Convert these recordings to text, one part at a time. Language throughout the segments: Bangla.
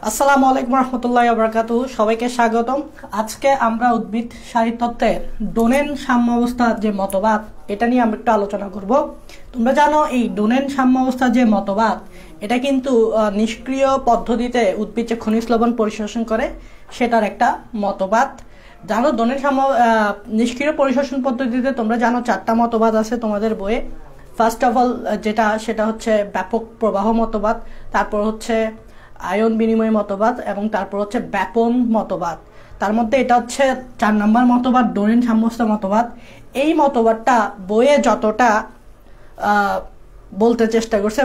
আসসালামু আলাইকুম রহমতুল্লাহি ওয়া বারাকাতুহু। সবাইকে স্বাগতম। আজকে আমরা উদ্ভিদ সাহিত্যের ডোনেন সাম্যাবস্থা যে মতবাদ এটা নিয়ে আমরা একটু আলোচনা করব। তোমরা জানো এই ডোনেন সাম্যাবস্থা যে মতবাদ এটা কিন্তু নিষ্ক্রিয় পদ্ধতিতে উদ্ভিদ যে খনিজ লবণ পরিশোষণ করে সেটার একটা মতবাদ। জানো ডোনেন নিষ্ক্রিয় পরিশোষণ পদ্ধতিতে তোমরা জানো 4টা মতবাদ আছে তোমাদের বইয়ে। ফার্স্ট অফ অল সেটা হচ্ছে ব্যাপক প্রবাহ মতবাদ, তারপর হচ্ছে আয়ন বিনিময় মতবাদ এবং তারপর হচ্ছে ব্যাপন মতবাদ। তার মধ্যে এটা হচ্ছে 4 নম্বর মতবাদ, ডোনেন সাম্যাবস্থা মতবাদ। এই মতবাদটা বইয়ে যতটা বলতে চেষ্টা করছে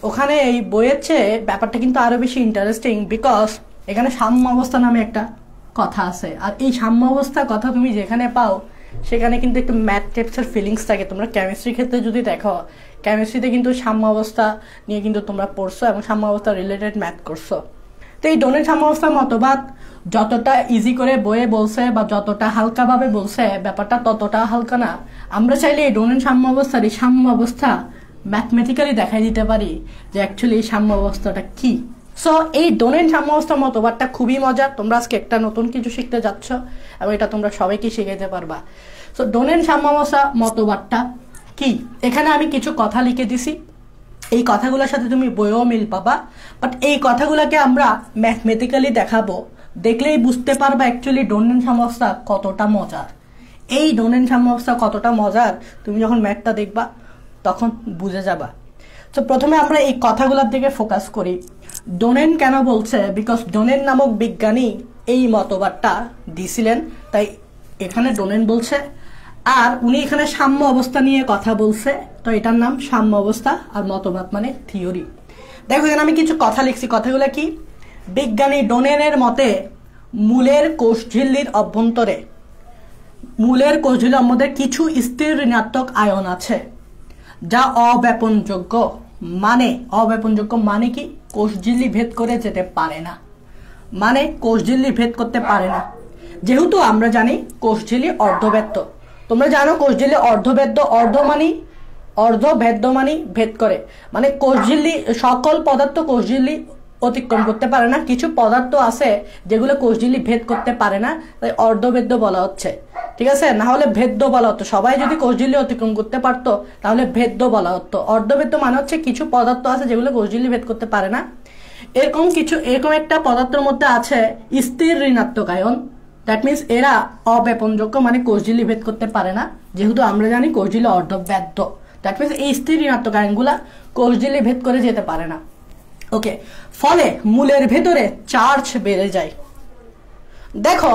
ওখানে এই বইয়ের চেয়ে ব্যাপারটা কিন্তু আরো বেশি ইন্টারেস্টিং, বিকজ এখানে সাম্যাবস্থা নামে একটা কথা আছে। আর এই সাম্যাবস্থা কথা তুমি যেখানে পাও সেখানে কিন্তু একটু ম্যাথ টাইপসের ফিলিংস থাকে। তোমরা কেমিস্ট্রির ক্ষেত্রে যদি দেখো, কেমিস্ট্রিতে কিন্তু সাম্যাবস্থা নিয়ে কিন্তু তোমরা পড়ছো এবং সাম্যাবস্থা রিলেটেড ম্যাথ করছো। তো এই ডোনেন সাম্যাবস্থা মতবাদ যতটা ইজি করে বইয়ে বলছে বা যতটা হালকাভাবে বলছে ব্যাপারটা ততটা হালকা না। আমরা চাইলে এই ডোনেন সাম্যাবস্থা ম্যাথমেটিক্যালি দেখাই দিতে পারি যে অ্যাকচুয়ালি এই সাম্যাবস্থাটা কি। সো এই ডোনেন সাম্যাবস্থা মতবাদটা খুবই মজার। তোমরা আজকে একটা নতুন কিছু শিখতে যাচ্ছ এবং এটা তোমরা সবাইকে শিখাইতে পারবা। সো ডোনেন সাম্যাবস্থা মতবাদটা কি, এখানে আমি কিছু কথা লিখে দিছি। এই কথাগুলোর সাথে তুমি বইও মিল পাবা, বাট এই কথাগুলোকে আমরা ম্যাথমেটিক্যালি দেখাবো। দেখলেই বুঝতে পারবা অ্যাকচুয়ালি ডোনেন সাম্যাবস্থা কতটা মজার। এই ডোনেন সাম্যাবস্থা কতটা মজার তুমি যখন ম্যাথটা দেখবা তখন বুঝে যাবা। তো প্রথমে আমরা এই কথাগুলোর দিকে ফোকাস করি। ডোনেন কেন বলছে? বিকজ ডোনেন নামক বিজ্ঞানী এই মতবাদটা দিছিলেন, তাই এখানে ডোনেন বলছে। আর উনি এখানে সাম্য অবস্থা নিয়ে কথা বলছে, তো এটার নাম সাম্য অবস্থা। আর মতবাদ মানে থিওরি। দেখো এখানে আমি কিছু কথা লিখছি। কথাগুলো কি? বিজ্ঞানী ডোনেনের মতে মূলের কোষঝিল্লির অভ্যন্তরে কিছু স্থির ঋণাত্মক আয়ন আছে যা অব্যাপনযোগ্য। মানে কি? কোষঝিল্লি ভেদ করে যেতে পারে না, মানে কোষঝিল্লি ভেদ করতে পারে না। যেহেতু আমরা জানি কোষঝিল্লি অর্ধব্যাপ্ত, তোমরা জানো কোষঝিল্লি অর্ধভেদ্য। অর্ধভেদ্য মানে ভেদ করে, মানে কোষঝিল্লি সকল পদার্থ কোষঝিল্লি অতিক্রম করতে পারে না। কিছু পদার্থ আছে যেগুলো কোষঝিল্লি ভেদ করতে পারে না, তাই অর্ধভেদ্য বলা হচ্ছে। ঠিক আছে, না হলে ভেদ্য বলা হতো। সবাই যদি কোষঝিল্লি অতিক্রম করতে পারতো তাহলে ভেদ্য বলা হতো। অর্ধভেদ্য মানে হচ্ছে কিছু পদার্থ আছে যেগুলো কোষঝিল্লি ভেদ করতে পারে না। এরকম একটা পদার্থের মধ্যে আছে স্থির ঋণাত্মক আয়ন। দ্যাট মিনস এরা অব্যাপনযোগ্য, মানে কোষঝিল্লি ভেদ করতে পারে না। যেহেতু আমরা জানি কোষঝিল্লি অর্ধব্যাপ্ত, দ্যাট মিনস এই স্থির ঋণাত্মক আয়নগুলা কোষঝিল্লি ভেদ করে যেতে পারে না। ওকে, ফলে মূলের ভেতরে চার্জ বেড়ে যায়। দেখো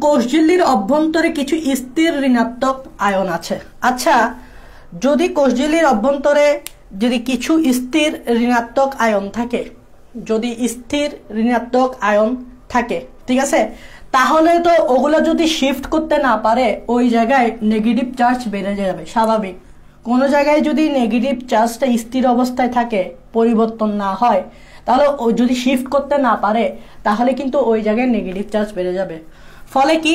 কোষঝিল্লির অভ্যন্তরে কিছু স্থির ঋণাত্মক আয়ন আছে। আচ্ছা, যদি কোষঝিল্লির অভ্যন্তরে যদি কিছু স্থির ঋণাত্মক আয়ন থাকে, ঠিক আছে, তাহলে তো ওগুলো যদি শিফট করতে না পারে ওই জায়গায় নেগেটিভ চার্জ বেড়ে যাবে। স্বাভাবিক, কোনো জায়গায় যদি নেগেটিভ চার্জটা স্থির অবস্থায় থাকে, পরিবর্তন না হয়, তাহলে যদি শিফট করতে না পারে তাহলে কিন্তু ওই জায়গায় নেগেটিভ চার্জ বেড়ে যাবে। ফলে কি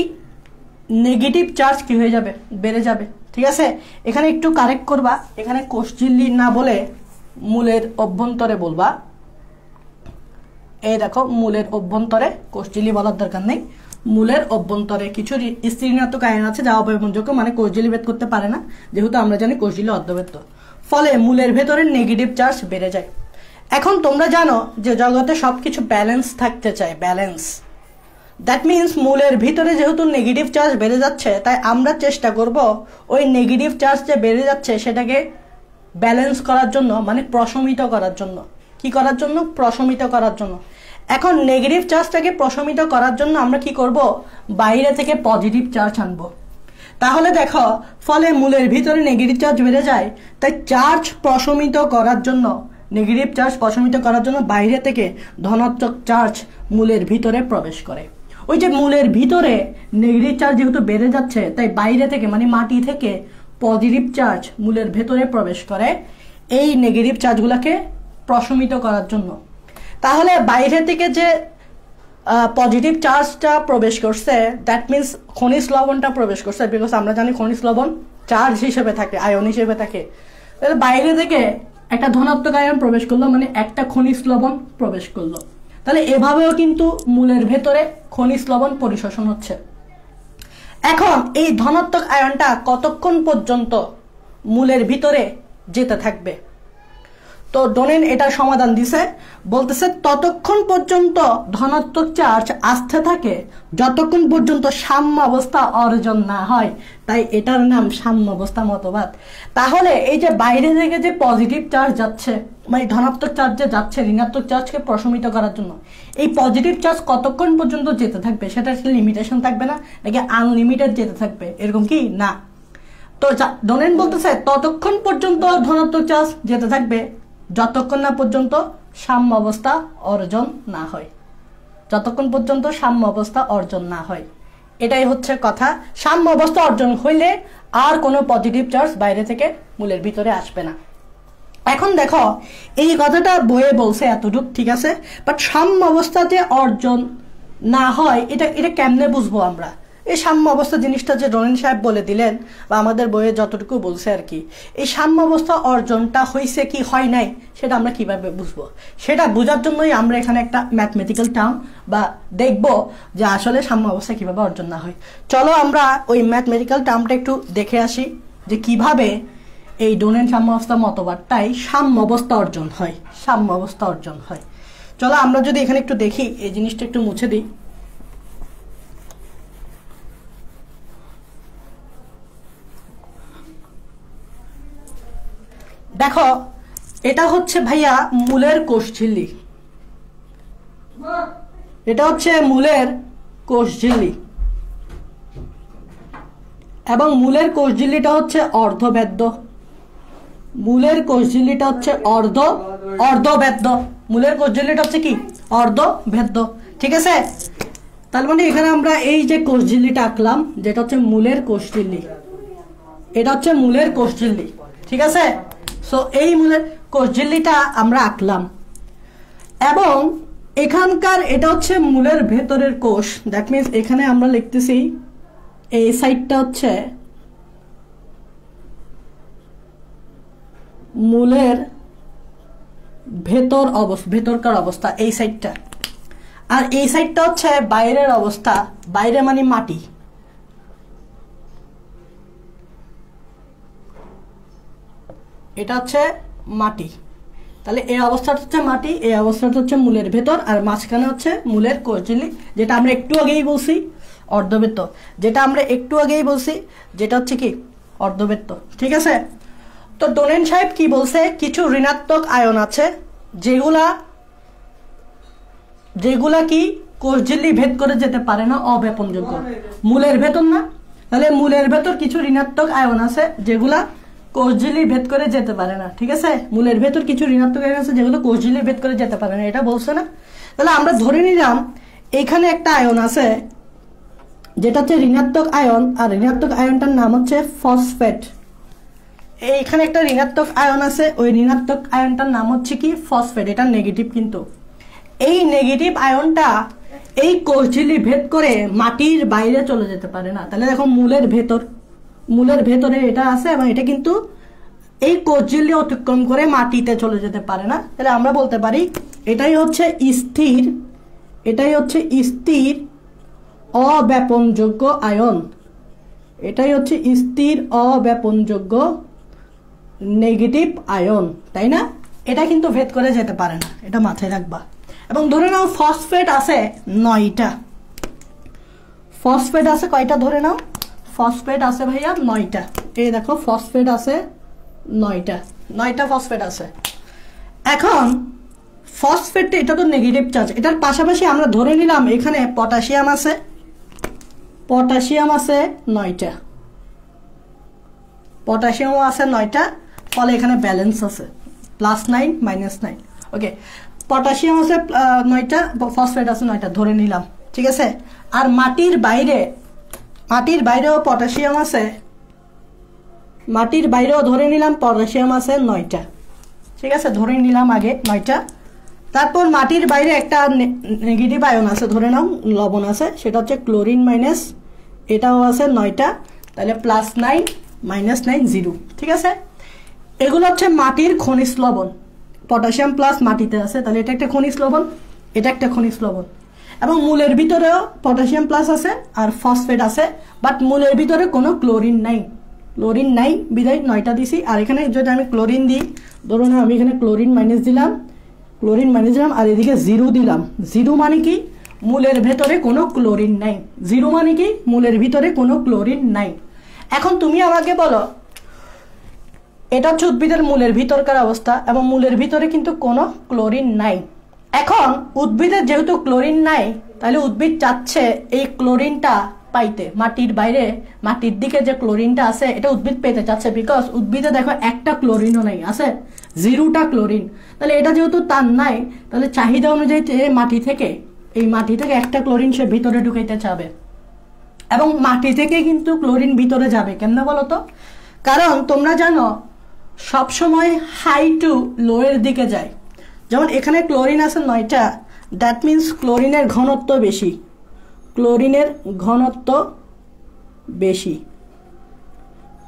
নেগেটিভ চার্জ কি হয়ে যাবে? বেড়ে যাবে। ঠিক আছে, এখানে একটু কারেক্ট করবা, এখানে কোষঝিল্লি না বলে মূলের অভ্যন্তরে বলবা। এই দেখো, মূলের অভ্যন্তরে, কোষঝিল্লি বলার দরকার নেই। মূলের অভ্যন্তরে কিছু স্থির ঋণাত্মক আয়ন আছে যা অব্যাপনযোগ্য, মানে কোষঝিল্লি ভেদ করতে পারে না। যেহেতু আমরা জানি কোষঝিল্লি অর্ধব্যাপ্ত, ফলে মূলের ভেতরে নেগেটিভ চার্জ বেড়ে যায়। এখন তোমরা জানো যে জগতে সবকিছু ব্যালেন্স থাকতে চায়, ব্যালেন্স। দ্যাট মিনস মূলের ভিতরে যেহেতু নেগেটিভ চার্জ বেড়ে যাচ্ছে, তাই আমরা চেষ্টা করব ওই নেগেটিভ চার্জ যে বেড়ে যাচ্ছে সেটাকে ব্যালেন্স করার জন্য, মানে প্রশমিত করার জন্য। কি করার জন্য? প্রশমিত করার জন্য। এখন নেগেটিভ চার্জটাকে প্রশমিত করার জন্য আমরা কি করব? বাইরে থেকে পজিটিভ চার্জ আনবো। তাহলে দেখো, ফলে মূলের ভিতরে নেগেটিভ চার্জ বেড়ে যায়, তাই নেগেটিভ চার্জ প্রশমিত করার জন্য বাইরে থেকে ধনাত্মক চার্জ মূলের ভিতরে প্রবেশ করে। ওই যে মূলের ভিতরে নেগেটিভ চার্জ যেহেতু বেড়ে যাচ্ছে, তাই বাইরে থেকে, মানে মাটি থেকে পজিটিভ চার্জ মূলের ভেতরে প্রবেশ করে এই নেগেটিভ চার্জগুলোকে প্রশমিত করার জন্য। তাহলে বাইরে থেকে যে পজিটিভ চার্জটা প্রবেশ করছে, দ্যাট মিনস খনিজ লবণটা প্রবেশ করছে। বিকজ আমরা জানি খনিজ লবণ চার্জ হিসেবে থাকে, আয়ন হিসেবে থাকে। বাইরে থেকে একটা ধনাত্মক আয়ন প্রবেশ করলো, মানে একটা খনিজ লবণ প্রবেশ করলো। তাহলে এভাবেও কিন্তু মূলের ভেতরে খনিজ লবণ পরিশোষণ হচ্ছে। এখন এই ধনাত্মক আয়নটা কতক্ষণ পর্যন্ত মূলের ভিতরে যেতে থাকবে? তো ডোনেন এটার সমাধান দিছে, বলতেছে ততক্ষণ পর্যন্ত ধনাত্মক চার্জ আসতে থাকে যতক্ষণ পর্যন্ত সাম্য অবস্থা অর্জন না হয়। তাই এটার নাম সাম্য অবস্থা মতবাদ। তাহলে এই যে বাইরে থেকে যে পজিটিভ চার্জ যাচ্ছে, মানে ধনাত্মক চার্জ যে যাচ্ছে ঋণাত্মক চার্জকে প্রশমিত করার জন্য, এই পজিটিভ চার্জ কতক্ষণ পর্যন্ত যেতে থাকবে সেটার লিমিটেশন থাকবে না, নাকি আনলিমিটেড যেতে থাকবে এরকম কি না। তো ডোনেন বলতেছে ততক্ষণ পর্যন্ত ধনাত্মক চার্জ যেতে থাকবে যতক্ষণ না পর্যন্ত সাম্য অবস্থা অর্জন না হয়, যতক্ষণ পর্যন্ত সাম্য অবস্থা অর্জন না হয়। এটাই হচ্ছে কথা। সাম্য অবস্থা অর্জন হইলে আর কোনো পজিটিভ চার্জ বাইরে থেকে মূলের ভিতরে আসবে না। এখন দেখো এই কথাটা বইয়ে বলছে এতটুক, ঠিক আছে, বাট সাম্য অবস্থাতে অর্জন না হয় এটা কেমনে বুঝবো আমরা? এই সাম্য অবস্থা জিনিসটা যে ডোনেন সাহেব বলে দিলেন বা আমাদের বইয়ে যতটুকু বলছে আর কি, এই সাম্য অবস্থা অর্জনটা হয়েছে কি হয় নাই সেটা আমরা কিভাবে বুঝবো? সেটা বোঝার জন্যই আমরা এখানে একটা ম্যাথমেটিক্যাল টার্ম বা দেখব যে আসলে সাম্য অবস্থা কিভাবে অর্জন না হয়। চলো আমরা ওই ম্যাথমেটিক্যাল টার্মটা একটু দেখে আসি যে কিভাবে এই ডোনেন সাম্য অবস্থা মতবাদটাই সাম্য অবস্থা অর্জন হয়, সাম্য অবস্থা অর্জন হয়। চলো আমরা যদি এখানে একটু দেখি, এই জিনিসটা একটু মুছে দিই। দেখো এটা হচ্ছে ভাইয়া মূলের কোষঝিল্লি, এটা হচ্ছে মূলের কোষঝিল্লি, এবং মূলের কোষঝিল্লিটা হচ্ছে অর্ধবেদ্য। মূলের কোষঝিল্লিটা হচ্ছে অর্ধবেদ্য। মূলের কোষঝিল্লিটা হচ্ছে কি? অর্ধবেদ্য, ঠিক আছে। তার মানে এখানে আমরা এই যে কোষঝিল্লিটা আঁকলাম, যেটা হচ্ছে মূলের কোষঝিল্লি, এটা হচ্ছে মূলের কোষঝিল্লি, ঠিক আছে। সো এই মূলের কোষঝিল্লিটা আমরা আঁকলাম, এবং এখানকার এটা হচ্ছে মূলের ভেতরের কোষ। দ্যাট মিনস এখানে আমরা লিখতেছি এই সাইডটা হচ্ছে মূলের ভেতরকার অবস্থা, এই সাইডটা। আর এই সাইডটা হচ্ছে বাইরের অবস্থা, বাইরে মানে মাটি। এটা হচ্ছে মাটি। তাহলে এই অবস্থাটা হচ্ছে মাটি, এই অবস্থাটা হচ্ছে মূলের ভেতর, আর মাঝখানে হচ্ছে মূলের কোষঝিল্লি, যেটা আমরা একটু আগেই বলছি অর্ধবৃত্ত, যেটা আমরা একটু আগেই বলছি যেটা হচ্ছে কি অর্ধবৃত্ত, ঠিক আছে। তো ডোনেন সাহেব কি বলছে? কিছু ঋণাত্মক আয়ন আছে যেগুলা কি কোষঝিল্লি ভেদ করে যেতে পারে না, অব্যাপনযোগ্য, মূলের ভেতর না। তাহলে মূলের ভেতর কিছু ঋণাত্মক আয়ন আছে যেগুলা কোষঝিল্লি ভেদ করে যেতে পারে না, ঠিক আছে। মূলের ভেতর কিছু ঋণাত্মক আয়ন আছে যেগুলো কোষঝিল্লি ভেদ করে যেতে পারে না, এটা বলছে না। তাহলে আমরা ধরে নিলাম এখানে একটা আয়ন আছে যেটা হচ্ছে ঋণাত্মক আয়ন, আর ঋণাত্মক আয়নটার নাম হচ্ছে ফসফেট। এইখানে একটা ঋণাত্মক আয়ন আছে, ওই ঋণাত্মক আয়নটার নাম হচ্ছে কি ভেদ, এটা নেগেটিভ। কিন্তু এই নেগেটিভ আয়নটা এই কোষঝিল্লি ভেদ করে মাটির বাইরে চলে যেতে পারে না। তাহলে দেখো মূলের ভেতরে এটা আছে, এবং এটা কিন্তু এই কোষঝিল্লি অতিক্রম করে মাটিতে চলে যেতে পারে না। তাহলে আমরা বলতে পারি এটাই হচ্ছে স্থির অব্যাপনযোগ্য আয়ন, এটাই হচ্ছে স্থির অব্যাপনযোগ্য নেগেটিভ আয়ন, তাই না? এটা কিন্তু ভেদ করে যেতে পারে না, এটা মাথায় রাখবা। এবং ধরে নাও ফসফেট আছে 9টা। ফসফেট আছে কয়টা? ধরে নাও ফসফেট আছে ভাইয়া 9টা। এই দেখো ফসফেট আছে 9টা ফসফেট আছে। এখন ফসফেটটা এটা তো নেগেটিভ চার্জ, এটার পাশাপাশি আমরা ধরে নিলাম এখানে পটাশিয়াম আছে 9টা, পটাশিয়ামও আছে 9টা, ফলে এখানে ব্যালেন্স আছে +9 -9। ওকে, পটাশিয়াম আছে 9টা, ফসফেট আছে 9টা ধরে নিলাম, ঠিক আছে। আর মাটির বাইরেও পটাশিয়াম আছে, মাটির বাইরেও ধরে নিলাম পটাশিয়াম আছে 9টা, ঠিক আছে, ধরে নিলাম আগে 9টা। তারপর মাটির বাইরে একটা নেগেটিভ আয়ন আছে, ধরে নাও লবণ আছে, সেটা হচ্ছে ক্লোরিন মাইনাস, এটাও আছে 9টা। তাহলে +9 -9 0, ঠিক আছে। এগুলো হচ্ছে মাটির খনিজ লবণ, পটাশিয়াম প্লাস মাটিতে আছে, তাহলে এটা একটা খনিজ লবণ, এটা একটা খনিজ লবণ। এবং মূলের ভিতরেও পটাশিয়াম প্লাস আছে আর ফসফেট আছে, বাট মূলের ভিতরে কোনো ক্লোরিন নাই, ক্লোরিন নাই বিদায় 9টা দিছি। আর এখানে যদি আমি ক্লোরিন দিই, ধরুন আমি এখানে ক্লোরিন মাইনাস দিলাম, ক্লোরিন মাইনাস দিলাম, আর এদিকে 0 দিলাম। 0 মানে কি? মূলের ভেতরে কোনো ক্লোরিন নাই। 0 মানে কি? মূলের ভিতরে কোনো ক্লোরিন নাই। এখন তুমি আমাকে বলো, এটা হচ্ছে উদ্ভিদের মূলের ভিতরকার অবস্থা এবং মূলের ভিতরে কিন্তু কোনো ক্লোরিন নাই। এখন উদ্ভিদের যেহেতু ক্লোরিন নাই, তাহলে উদ্ভিদ চাচ্ছে এই ক্লোরিনটা পাইতে, মাটির বাইরে মাটির দিকে যে ক্লোরিনটা আছে এটা উদ্ভিদ পেতে চাচ্ছে, বিকজ উদ্ভিদে দেখো একটা ক্লোরিনও নাই, আছে 0টা ক্লোরিন। তাহলে এটা যেহেতু তার নাই, তাহলে চাহিদা অনুযায়ী মাটি থেকে একটা ক্লোরিন সে ভিতরে ঢুকাইতে চাবে, এবং মাটি থেকে কিন্তু ক্লোরিন ভিতরে যাবে। কেন বলো তো? কারণ তোমরা জানো সবসময় হাই টু লো এর দিকে যায়। যেমন এখানে ক্লোরিন আছে 9টা, দ্যাট মিনস ক্লোরিনের ঘনত্ব বেশি, ক্লোরিনের ঘনত্ব বেশি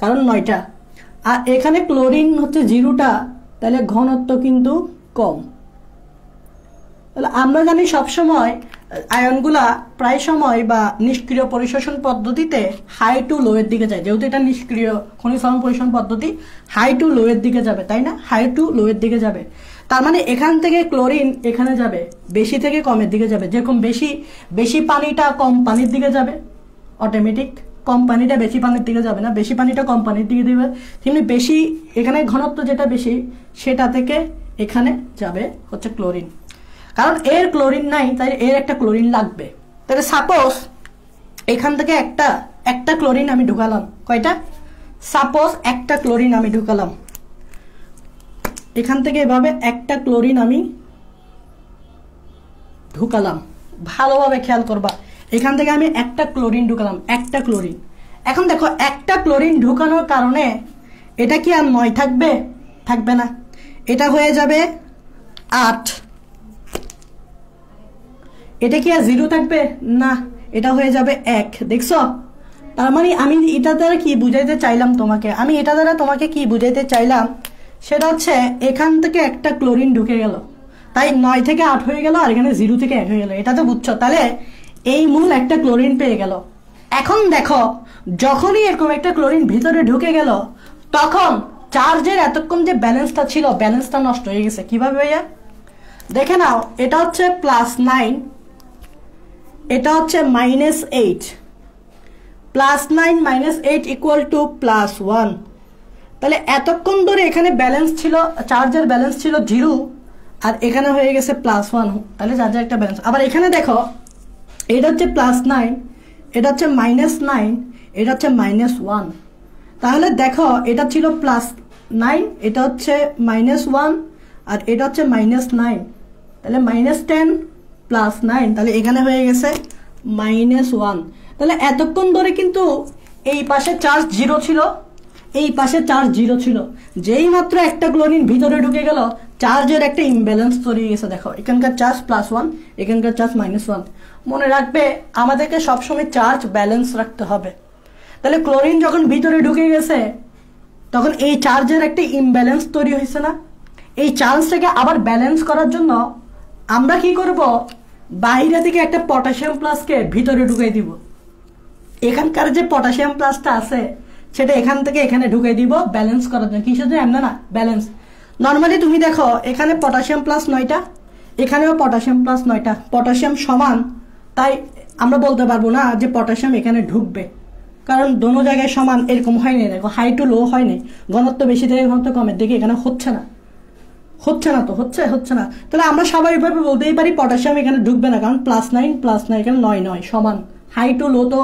কারণ 9টা। আর এখানে ক্লোরিন হচ্ছে 0টা, তাহলে ঘনত্ব কিন্তু কম। তাহলে আমরা জানি সবসময় আয়নগুলা প্রায় সময় বা নিষ্ক্রিয় পরিশোষণ পদ্ধতিতে হাই টু লো এর দিকে যায়, যেহেতু এটা নিষ্ক্রিয় খনিজ লবণ পরিশোষণ পদ্ধতি, হাই টু লো এর দিকে যাবে, তাই না? হাই টু লো এর দিকে যাবে, তার মানে এখান থেকে ক্লোরিন এখানে যাবে, বেশি থেকে কমের দিকে যাবে। যেরকম বেশি পানিটা কম পানির দিকে যাবে, অটোমেটিক কম পানিটা বেশি পানির দিকে যাবে না, বেশি পানিটা কম পানির দিকে দিবে, তেমনি বেশি এখানে ঘনত্ব যেটা বেশি সেটা থেকে এখানে যাবে হচ্ছে ক্লোরিন। কারণ এর ক্লোরিন নাই, তাই এর একটা ক্লোরিন লাগবে। তাহলে সাপোজ এখান থেকে একটা ক্লোরিন আমি ঢুকালাম, কয়টা? সাপোজ একটা ক্লোরিন আমি ঢুকালাম, এখান থেকে এভাবে একটা ক্লোরিন আমি ঢুকালাম, ভালোভাবে খেয়াল করবা। এখান থেকে আমি একটা ক্লোরিন ঢুকালাম, একটা ক্লোরিন। এখন দেখো একটা ক্লোরিন ঢুকানোর কারণে এটা কি আর 9 থাকবে? থাকবে না, এটা হয়ে যাবে 8। এটা কি আর 0 থাকবে? না, এটা হয়ে যাবে 1। দেখছো? তার মানে আমি এটা দ্বারা কি বুঝাইতে চাইলাম তোমাকে? কি বুঝাইতে চাইলাম সেটা হচ্ছে এখান থেকে একটা ক্লোরিন ঢুকে গেল, তাই 9 থেকে 8 হয়ে গেল, আর এখানে 0 থেকে 1 হয়ে গেল। এটা তো বুঝছো? তাহলে এই মূল একটা ক্লোরিন পেয়ে গেল। এখন দেখো যখনই এরকম একটা ক্লোরিন ভিতরে ঢুকে গেল, তখন চার্জের এতক্ষণ যে ব্যালেন্সটা ছিল, ব্যালেন্সটা নষ্ট হয়ে গেছে। কিভাবে ভাইয়া? দেখে নাও, এটা হচ্ছে +9, এটা হচ্ছে -8, +9 -8 = +1। তাহলে এতক্ষণ ধরে এখানে ব্যালেন্স ছিল, চার্জের ব্যালেন্স ছিল 0, আর এখানে হয়ে গেছে +1, তাহলে চার্জের একটা ব্যালেন্স। আবার এখানে দেখো এটা হচ্ছে +9, এটা হচ্ছে -9, এটা হচ্ছে -1। তাহলে দেখো এটা ছিল +9, এটা হচ্ছে -1, আর এটা হচ্ছে -9, তাহলে -10 +9, তাহলে এখানে হয়ে গেছে -1। তাহলে এতক্ষণ ধরে কিন্তু এই পাশে চার্জ 0 ছিল, এই পাশে চার্জ 0 ছিল। যেই মাত্র একটা ক্লোরিন ভিতরে ঢুকে গেল, চার্জের একটা ইমব্যালেন্স তৈরি হয়ে গেছে। দেখো এখানকার চার্জ +1, এখানকার চার্জ -1। মনে রাখবে আমাদেরকে সবসময় চার্জ ব্যালেন্স রাখতে হবে। তাহলে ক্লোরিন যখন ভিতরে ঢুকে গেছে, তখন এই চার্জের একটা ইমব্যালেন্স তৈরি হয়েছে না? এই চার্জটাকে আবার ব্যালেন্স করার জন্য আমরা কি করব? বাইরে থেকে একটা পটাশিয়াম প্লাসকে ভিতরে ঢুকাই দিব। এখানকার যে পটাশিয়াম প্লাসটা আছে সেটা এখান থেকে এখানে ঢুকাই দিব ব্যালেন্স করার জন্য। কিসের জন্য? এমন না, ব্যালেন্স। নর্মালি তুমি দেখো এখানে পটাশিয়াম প্লাস 9টা, এখানেও পটাশিয়াম প্লাস 9টা, পটাশিয়াম সমান, তাই আমরা বলতে পারবো না যে পটাশিয়াম এখানে ঢুকবে, কারণ দোনো জায়গায় সমান এরকম হয়নি। দেখো হাই টু লো হয়নি, ঘনত্ব বেশি থেকে ঘনত্ব কমের দিকে এখানে হচ্ছে না, হচ্ছে না। তাহলে আমরা স্বাভাবিকভাবে বলতেই পারি পটাশিয়াম এখানে ঢুকবে না, কারণ +9 এখানে 9 সমান, হাই টু লো তো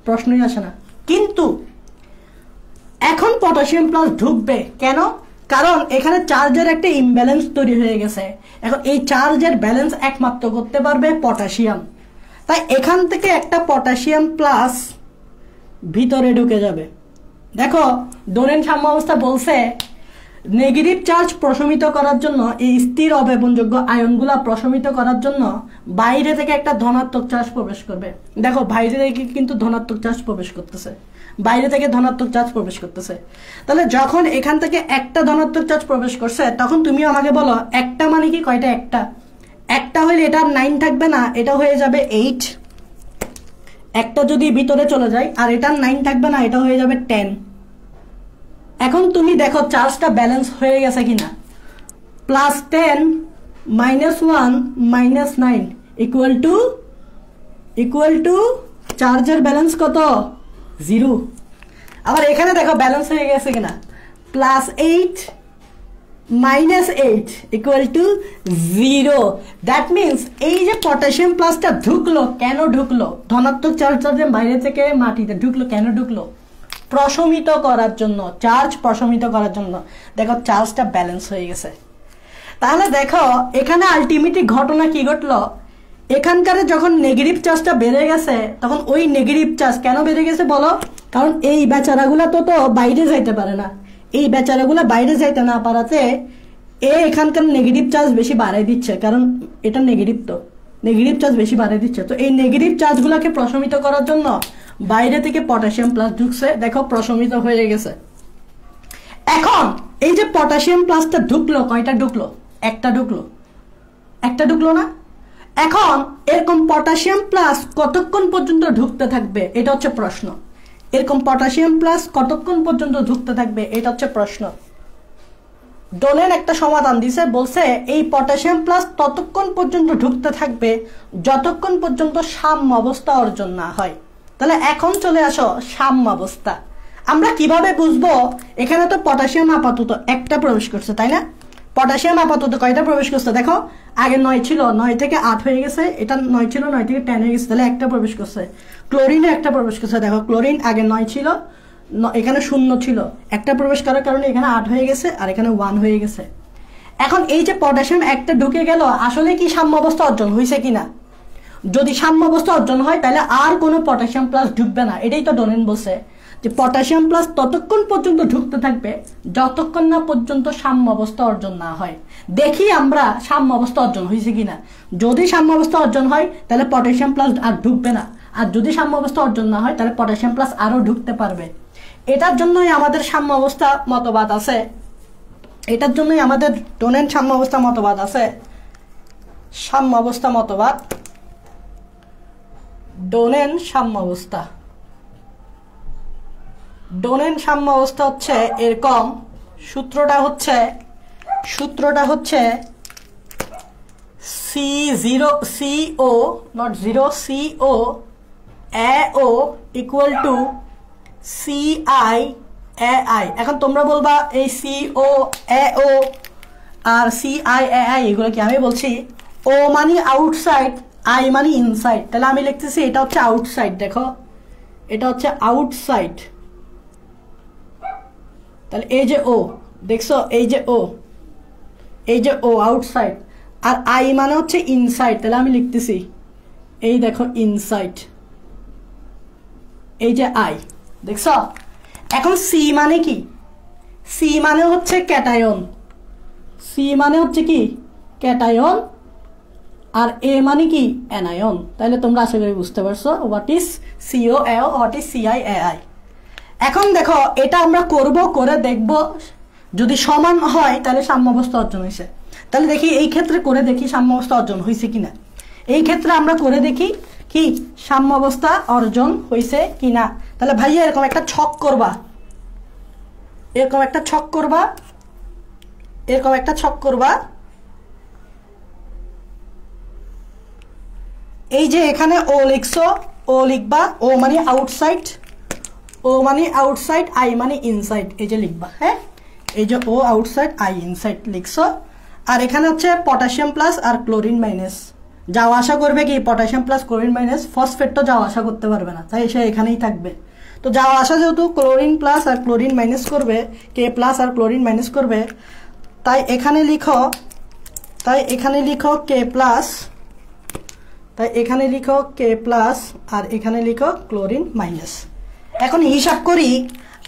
প্রশ্নই আসে না। কিন্তু এখন পটাশিয়াম প্লাস ঢুকবে কেন? কারণ এখানে চার্জের একটা ইমব্যালেন্স তৈরি হয়ে গেছে। এখন এই চার্জের ব্যালেন্স একমাত্র করতে পারবে পটাশিয়াম, তাই এখান থেকে একটা পটাশিয়াম প্লাস ভিতরে ঢুকে যাবে। দেখো ডোনেন সাম্য অবস্থা বলছে নেগেটিভ চার্জ প্রশমিত করার জন্য, এই স্থির অব্যবনযোগ্য আয়নগুলা প্রশমিত করার জন্য বাইরে থেকে একটা ধনাত্মক চার্জ প্রবেশ করবে। দেখো বাইরে থেকে কিন্তু ধনাত্মক চার্জ প্রবেশ করতেছে, বাইরে থেকে ধনাত্মক চার্জ প্রবেশ করতেছে। তাহলে যখন এখান থেকে একটা ধনাত্মক চার্জ প্রবেশ করছে তখন তুমি আমাকে বলো একটা মানে কি কয়টা? একটা হইলে এটা 9 থাকবে না, এটা হয়ে যাবে 8। একটা যদি ভিতরে চলে যায় আর এটা 9 থাকবে না, এটা হয়ে যাবে 10। এখন তুমি দেখো চার্জটা ব্যালেন্স হয়ে গেছে কিনা। +10 -1 -9 ইকুয়াল টু চার্জের ব্যালেন্স কত? 0। আবার এখানে দেখো ব্যালেন্স হয়ে গেছে কিনা। +8 -8 ইকুয়াল টু 0। দ্যাট মিনস এই যে পটাশিয়াম প্লাসটা ঢুকলো, কেন ঢুকলো? ধনাত্মক চার্জের বাইরে থেকে মাটিতে ঢুকলো, কেন ঢুকলো? প্রশমিত করার জন্য, চার্জ প্রশমিত করার জন্য। দেখো চার্জটা ব্যালেন্স হয়ে গেছে। তাহলে দেখো এখানে আলটিমেটলি ঘটনা কি ঘটলো? এখানকার যখন নেগেটিভ চার্জটা বেড়ে গেছে তখন ওই নেগেটিভ চার্জ কেন বেড়ে গেছে বলো? কারণ এই বেচারাগুলা তো বাইরে যাইতে পারে না। এই বেচারাগুলা বাইরে যাইতে না পারাতে এখানকার নেগেটিভ চার্জ বেশি বাড়াই দিচ্ছে, কারণ এটা নেগেটিভ, তো নেগেটিভ চার্জ বেশি বাড়াই দিচ্ছে। তো এই নেগেটিভ চার্জগুলোকে প্রশমিত করার জন্য বাইরে থেকে পটাশিয়াম প্লাস ঢুকছে, দেখো প্রশমিত হয়ে গেছে। এখন এই যে পটাশিয়াম প্লাসটা ঢুকলো, কয়টা ঢুকলো? একটা ঢুকলো না? এখন এরকম পটাশিয়াম প্লাস কতক্ষণ পর্যন্ত ঢুকতে থাকবে, এটা হচ্ছে প্রশ্ন। এরকম পটাশিয়াম প্লাস কতক্ষণ পর্যন্ত ঢুকতে থাকবে, এটা হচ্ছে প্রশ্ন। ডোনেন একটা সমাধান দিছে, বলছে এই পটাশিয়াম প্লাস ততক্ষণ পর্যন্ত ঢুকতে থাকবে যতক্ষণ পর্যন্ত সাম্য অবস্থা অর্জন না হয়। তাহলে এখন চলে আসো সাম্য অবস্থা। আমরা কিভাবে বুঝবো? এখানে তো পটাশিয়াম আপাতত একটা প্রবেশ করছে, তাই না? পটাশিয়াম আপাতত কয়টা প্রবেশ করছে? দেখো আগে 9 ছিল, 9 থেকে 8 হয়ে গেছে। এটা 9 ছিল, 9 থেকে 10 হয়ে গেছে, তাহলে একটা প্রবেশ করছে। ক্লোরিনে একটা প্রবেশ করছে। দেখো ক্লোরিন আগে 9 ছিল, এখানে 0 ছিল, একটা প্রবেশ করার কারণে এখানে 8 হয়ে গেছে আর এখানে 1 হয়ে গেছে। এখন এই যে পটাশিয়াম একটা ঢুকে গেল, আসলে কি সাম্য অবস্থা অর্জন হয়েছে কিনা? যদি সাম্য অবস্থা অর্জন হয় তাহলে আর কোনো পটাশিয়াম প্লাস ঢুকবে না। এটাই তো ডোনেন বলছে যে পটাশিয়াম প্লাস ততক্ষণ পর্যন্ত ঢুকতে থাকবে যতক্ষণ না পর্যন্ত সাম্য অবস্থা অর্জন না হয়। দেখি আমরা সাম্য অবস্থা অর্জন হয়েছে কিনা। যদি সাম্য অবস্থা অর্জন হয় তাহলে পটাশিয়াম প্লাস আর ঢুকবে না, আর যদি সাম্য অবস্থা অর্জন না হয় তাহলে পটাশিয়াম প্লাস আরো ঢুকতে পারবে। এটার জন্যই আমাদের সাম্য অবস্থা মতবাদ আছে, এটার জন্যই আমাদের ডোনেন সাম্য অবস্থা মতবাদ আছে। সাম্য অবস্থা মতবাদ, ডোনেন সাম্য অবস্থা। ডোনেন সাম্য অবস্থা হচ্ছে এরকম, সূত্রটা হচ্ছে CO not 0 CO AO equal to CI AI। এখন তোমরা বলবা এই CO AO আর CI AI এগুলো কি? আমি বলছি O মানে আউটসাইড, I মানে ইনসাইড। তাহলে আমি লিখতেছি এটা হচ্ছে আউটসাইড। দেখো এটা হচ্ছে আউটসাইড। তাহলে এই যে O, দেখছো এই যে O আউটসাইড, আর I মানে হচ্ছে ইনসাইড। তাহলে আমি লিখতেছি এই দেখো ইনসাইড, এই যে I, দেখছো? এখন C মানে কি? C মানে হচ্ছে ক্যাটায়ন, C মানে হচ্ছে কি? ক্যাটায়ন। আর A মানে কি? অ্যানায়ন। তাহলে তোমরা আশা করি বুঝতে পারছো what is CO AO, what is CI AI। এখন দেখো এটা আমরা করে দেখব, যদি সমান হয় তাহলে সাম্য অবস্থা অর্জন হয়েছে। তাহলে দেখি এই ক্ষেত্রে করে দেখি সাম্য অবস্থা অর্জন হয়েছে কিনা। এই ক্ষেত্রে আমরা করে দেখি কি সাম্য অবস্থা অর্জন হয়েছে কিনা। তাহলে ভাইয়া এরকম একটা ছক করবা, এই যে এখানে O লিখছো, O লিখবা, O মানে আউটসাইড, I মানে ইনসাইড, এই যে লিখবা। হ্যাঁ, এই যে O আউটসাইড I ইনসাইড লিখছো। আর এখানে হচ্ছে পটাশিয়াম প্লাস আর ক্লোরিন মাইনাস, যাওয়া আসা করবে কি? Potassium plus chlorine minus. Phosphate তো যাওয়া আসা করতে পারবে না, তাই সে এখানেই থাকবে। তো যাওয়া আসা যেহেতু ক্লোরিন প্লাস আর ক্লোরিন মাইনাস করবে, K প্লাস আর ক্লোরিন মাইনাস করবে, তাই এখানে লিখো K প্লাস, আর এখানে লিখো ক্লোরিন মাইনাস। এখন হিসাব করি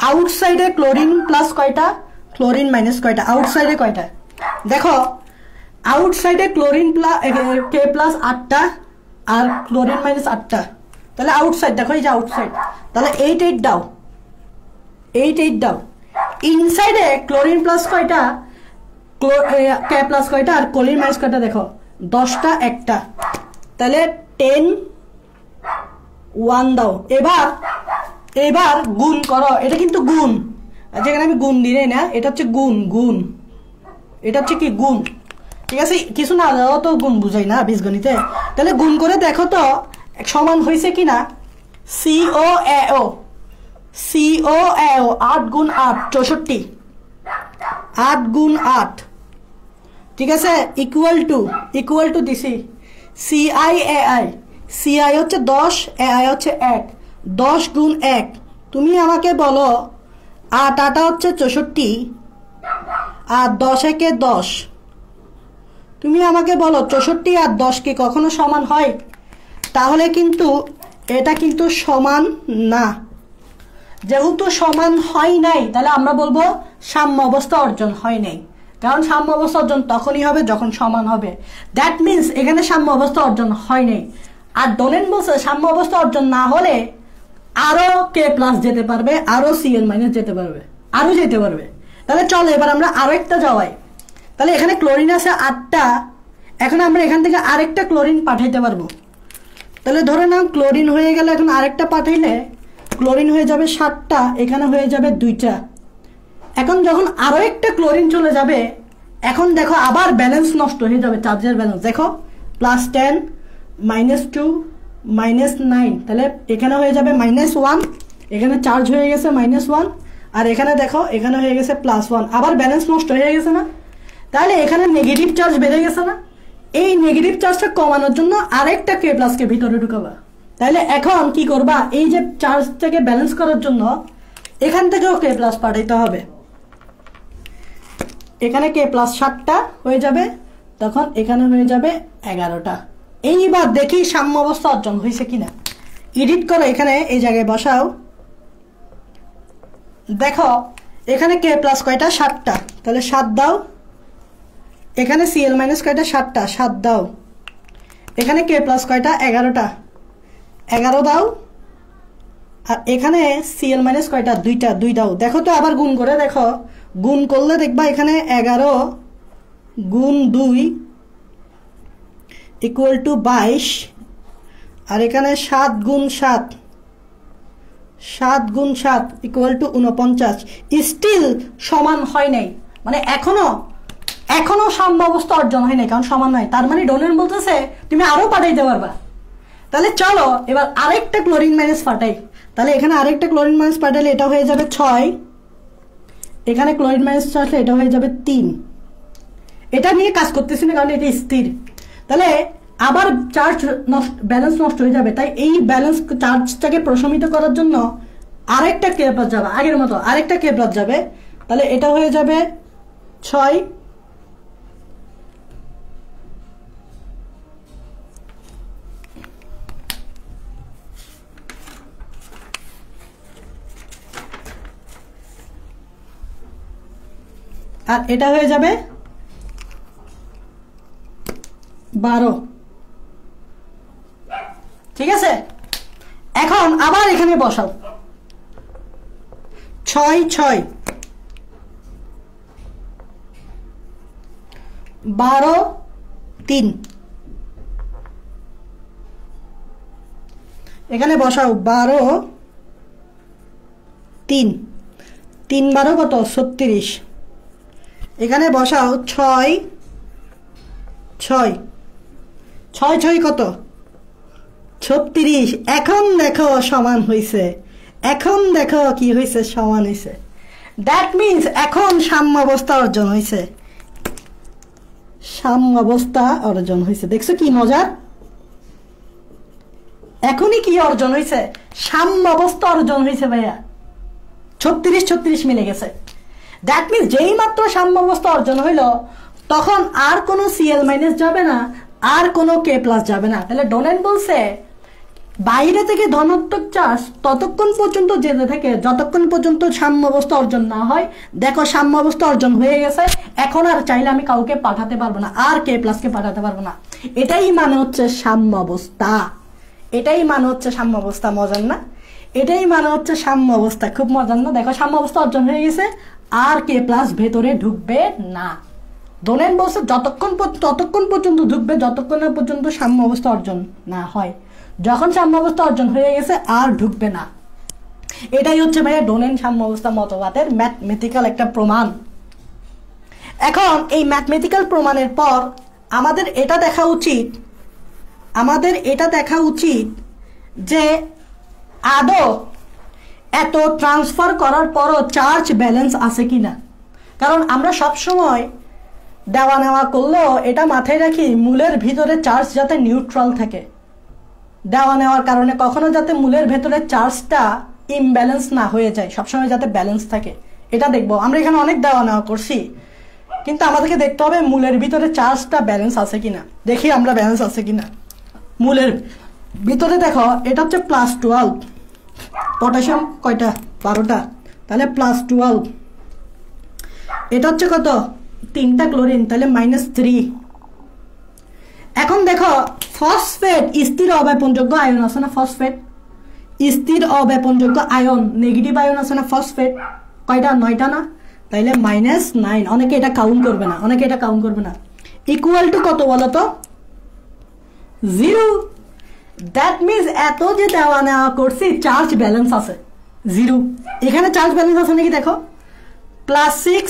আউটসাইডে ক্লোরিন প্লাস কয়টা, ক্লোরিন মাইনাস কয়টা, আউটসাইডে কয়টা? দেখো আউটসাইডে ক্লোরিন প্লাস K প্লাস 8টা আর ক্লোরিন মাইনাস 8টা। তাহলে আউটসাইড দেখো, এই যে আউটসাইড, তাহলে 8 8 দাও, 8 8 দাও। ইনসাইডে ক্লোরিন প্লাস কয়টা, কে প্লাস কয়টা, আর ক্লোরিন মাইনাস কয়টা দেখো 10টা 1টা, তাহলে 10 1 দাও। এবার গুণ করো, এটা কিন্তু গুণ, যেখানে আমি গুণ দিই না, এটা হচ্ছে গুণ, এটা হচ্ছে কি গুণ, ঠিক আছে। কিছু না দাও তো গুণ বুঝাই না বীজগণিতে, তাহলে গুণ করে দেখো তো সমান হয়েছে কিনা। COAO 8 গুণ 8 64, 8 গুণ 8, ঠিক আছে, ইকুয়াল টু দিছি CI হচ্ছে 10, AI হচ্ছে 1, 10 গুণ 1। তুমি আমাকে বলো 8 8 হচ্ছে 64 আর 10 একে 10, তুমি আমাকে বলো 64 আর 10 কি কখনো সমান হয়? তাহলে কিন্তু এটা কিন্তু সমান না। যেহেতু সমান হয় নাই, তাহলে আমরা বলবো সাম্য অবস্থা অর্জন হয় নাই, কারণ সাম্য অবস্থা অর্জন তখনই হবে যখন সমান হবে। দ্যাট মিনস এখানে সাম্য অবস্থা অর্জন হয় নাই। আর ডোনেন বলছে সাম্য অবস্থা অর্জন না হলে আরো কে প্লাস যেতে পারবে, আরো Cl মাইনাস যেতে পারবে, আরো যেতে পারবে। তাহলে চলো এবার আমরা আরো একটা যাওয়াই। তাহলে এখানে ক্লোরিন আছে 8টা, এখন আমরা এখান থেকে আরেকটা ক্লোরিন পাঠাইতে পারবো। তাহলে ধরে নাও ক্লোরিন হয়ে গেল, এখন আরেকটা পাঠাইলে ক্লোরিন হয়ে যাবে 7টা, এখানে হয়ে যাবে 2টা। এখন যখন আরো একটা ক্লোরিন চলে যাবে, এখন দেখো আবার ব্যালেন্স নষ্ট হয়ে যাবে, চার্জের ব্যালেন্স দেখো +10 -2 -9, তাহলে এখানে হয়ে যাবে -1, এখানে চার্জ হয়ে গেছে -1, আর এখানে দেখো এখানে হয়ে গেছে +1, আবার ব্যালেন্স নষ্ট হয়ে গেছে না? তাহলে এখানে নেগেটিভ চার্জ বেড়ে গেছে না? এই নেগেটিভ চার্জটা কমানোর জন্য আরেকটা কে প্লাসকে ভিতরে ঢুকাবা। তাহলে এখন কি করবা, এই যে চার্জটাকে ব্যালেন্স করার জন্য এখান থেকেও কে প্লাস পাঠাইতে হবে। এখানে কে প্লাস 7টা হয়ে যাবে, তখন এখানে হয়ে যাবে 11টা। এইবার দেখি সাম্য অবস্থা অর্জন হয়েছে কিনা। এডিট করো, এখানে এই জায়গায় বসাও, দেখো এখানে কে প্লাস কয়টা, 7টা, তাহলে 7 দাও। এখানে Cl মাইনাস কয়টা, 7টা, 7 দাও। এখানে কে প্লাস কয়টা, 11টা, 11 দাও। আর এখানে Cl মাইনাস কয়টা, 2টা, 2 দাও। দেখো তো আবার গুণ করে দেখো, গুণ করলে দেখবা এখানে 11 গুণ 2 ইকুয়াল টু 22, আর এখানে 7 গুণ 7 ইকুয়াল টু 49। স্টিল সমান হয় নাই, মানে এখনো সাম্য অবস্থা অর্জন হয় নাই, কারণ সমান নয়। তার মানে ডোনেন বলতেছে তুমি আরো পাঠাইতে পারবা। তাহলে চলো এবার আরেকটা ক্লোরিন মাইনাস পাঠাই। তাহলে এখানে আরেকটা ক্লোরিন মাইনাস পাঠালে এটা হয়ে যাবে 6, এখানে ক্লোরিন মাইনাস আসলে এটা হয়ে যাবে 3। এটা নিয়ে কাজ করতেছি না, কারণ এটা স্থির। তাহলে আবার চার্জ ব্যালেন্স নষ্ট হয়ে যাবে, তাই এই ব্যালেন্স চার্জটাকে প্রশমিত করার জন্য আরেকটা কে প্লাস যাবে, আগের মতো আরেকটা কে প্লাস যাবে। তাহলে এটা হয়ে যাবে 6, আর এটা হয়ে যাবে 12, ঠিক আছে। এখন আবার এখানে বসাও 6 6 12 3, এখানে বসাও 12 3, 3 12 কত, 36। এখানে বসাও 6 6 6 6 কত, 36। এখন দেখো সমান হয়েছে, এখন দেখো কি হয়েছে, সমান হয়েছে। দ্যাট মিনস এখন সাম্য অবস্থা অর্জন হয়েছে, সাম্য অবস্থা অর্জন হয়েছে। দেখছো কি মজা, এখনই কি অর্জন হয়েছে, সাম্য অবস্থা অর্জন হয়েছে ভাইয়া। 36 36 মিলে গেছে। দ্যাট মিনস যেই মাত্র সাম্য অবস্থা অর্জন হইল, তখন আর কোনো Cl মাইনাস যাবে না, আর কোনো কে প্লাস যাবে না। তাহলে ডোনেন বলছে বাইরে থেকে ধনাত্মক চার্জ ততক্ষণ পর্যন্ত যেতে থাকে যতক্ষণ পর্যন্ত সাম্য অবস্থা অর্জন না হয়। দেখো সাম্য অবস্থা অর্জন হয়ে গেছে, এখন আর চাইলে আমি কাউকে পাঠাতে পারবো না, আর কে প্লাসকে পাঠাতে পারবো না। এটাই মানে হচ্ছে সাম্য অবস্থা, এটাই মানে হচ্ছে সাম্য অবস্থা। মজার না? এটাই মানে হচ্ছে সাম্য অবস্থা। খুব মজার না? দেখো সাম্য অবস্থা অর্জন হয়ে গেছে, আর কে প্লাস ভেতরে ঢুকবে না। ডোনেন বলছে ততক্ষণ পর্যন্ত ঢুকবে যতক্ষণ না পর্যন্ত সাম্য অবস্থা অর্জন না হয়। যখন সাম্য অবস্থা অর্জন হয়ে গেছে আর ঢুকবে না। এটাই হচ্ছে ভাইয়া ডোনেন সাম্য অবস্থা মতবাদের ম্যাথমেটিক্যাল একটা প্রমাণ। এখন এই ম্যাথমেটিক্যাল প্রমাণের পর আমাদের এটা দেখা উচিত যে আদৌ এত ট্রান্সফার করার পরও চার্জ ব্যালেন্স আছে কিনা। কারণ আমরা সবসময় দেওয়া নেওয়া করলেও এটা মাথায় রাখি মূলের ভিতরে চার্জ যাতে নিউট্রাল থাকে। দেওয়া নেওয়ার কারণে কখনো যাতে মূলের ভেতরে চার্জটা ইমব্যালেন্স না হয়ে যায়, সবসময় যাতে ব্যালেন্স থাকে। এটা দেখবো। আমরা এখানে অনেক দেওয়া নেওয়া করছি, কিন্তু আমাদেরকে দেখতে হবে মূলের ভিতরে চার্জটা ব্যালেন্স আছে কিনা। দেখি আমরা ব্যালেন্স আছে কিনা। মূলের ভিতরে দেখো এটা হচ্ছে +12, পটাশিয়াম কয়টা 12টা, তাহলে +12। এটা হচ্ছে কত 3টা ক্লোরিন, তাহলে -3। এখন দেখো ফসফেট স্থির অব্যাপনযোগ্য আয়ন আছে না, ফসফেট স্থির অব্যাপনযোগ্য আয়ন, নেগেটিভ আয়ন আছে না ফসফেট, কয়টা 9টা না, তাইলে -9। অনেকে এটা কাউন্ট করবে না, ইকুয়াল টু কত বলতো 0। দ্যাট মিনস এত যে দেওয়া নেওয়া করছি চার্জ ব্যালেন্স আছে 0। এখানে চার্জ ব্যালেন্স আছে নাকি দেখো, +6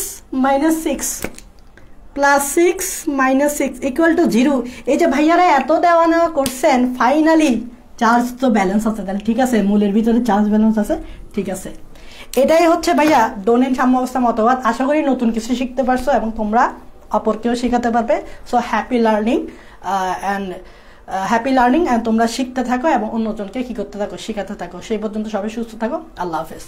-6 ইকুয়াল টু 0। এই যে ভাইয়ারা এত দেওয়া নেওয়া করছেন, ফাইনালি চার্জ তো ব্যালেন্স আছে, তাহলে ঠিক আছে, মূলের ভিতরে চার্জ ব্যালেন্স আছে, ঠিক আছে। এটাই হচ্ছে ভাইয়া ডোনেন সাম্য অবস্থা মতবাদ। আশা করি নতুন কিছু শিখতে পারছো এবং তোমরা অপরকেও শেখাতে পারবে। সো হ্যাপি লার্নিং অ্যান্ড তোমরা শিখতে থাকো এবং অন্যজনকে কি করতে থাকো, শেখাতে থাকো। সেই পর্যন্ত সবাই সুস্থ থাকো। আল্লাহ হাফেজ।